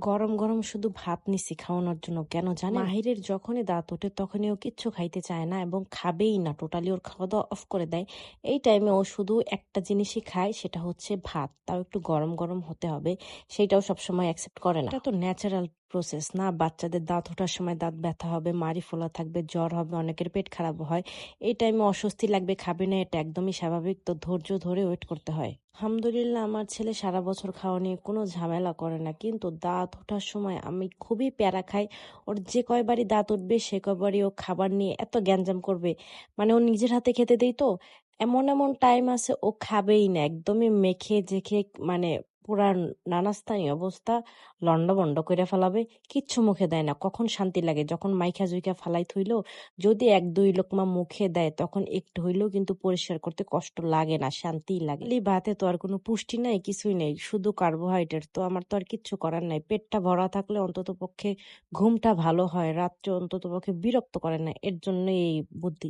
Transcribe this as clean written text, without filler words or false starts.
গরম গরম শুধু ভাত নিছি খাওয়ানোর জন্য, কেন জানেন? মাহিরের যখনই দাঁত ওঠে তখনই ও কিচ্ছু খাইতে চায় না এবং খাবেই না, টোটালি ওর খাওয়া দাওয়া অফ করে দেয়। এই টাইমে ও শুধু একটা জিনিসই খায়, সেটা হচ্ছে ভাত, তাও একটু গরম গরম হতে হবে। সেটাও সবসময় অ্যাকসেপ্ট করে না। এটা তো ন্যাচারাল প্রসেস না? বাচ্চাদের দাঁত ওঠার সময় দাঁত ব্যথা হবে, মাড়ি ফোলা থাকবে, জ্বর হবে, অনেকের পেট খারাপ হয়। এই টাইমে অস্বস্তি লাগবে, খাবে না, এটা একদমই স্বাভাবিক। তো ধৈর্য ধরে ওয়েট করতে হয়। আলহামদুলিল্লাহ, আমার ছেলে সারা বছর খাওয়া নিয়ে কোনো ঝামেলা করে না, কিন্তু দাঁত ওঠার সময় আমি খুবই প্যারা খাই। ওর যে কয়বারই দাঁত উঠবে সে কয়বারই ও খাবার নিয়ে এত গ্যাঞ্জাম করবে। মানে ও নিজের হাতে খেতে দেই তো, এমন এমন টাইম আছে ও খাবেই না, একদমই মেখে জেখে, মানে পুরা নানাস্তানি অবস্থা, লন্ডভন্ড করে ফেলাবে। কিচ্ছু মুখে দেয় না। কখন শান্তি লাগে যখন মাইখা জুইখা ফালাই থইলো, যদি এক দুই লোকমা মুখে দেয় তখন একটু হইলেও কিন্তু পরিষ্কার করতে কষ্ট লাগে না, শান্তিই লাগে। খালি ভাতে তো আর কোনো পুষ্টি নাই, কিছুই নেই, শুধু কার্বোহাইড্রেট। তো আমার তো আর কিচ্ছু করার নাই। পেটটা ভরা থাকলে অন্তত পক্ষে ঘুমটা ভালো হয়, রাত্রে অন্তত পক্ষে বিরক্ত করে না। এর জন্য এই বুদ্ধি।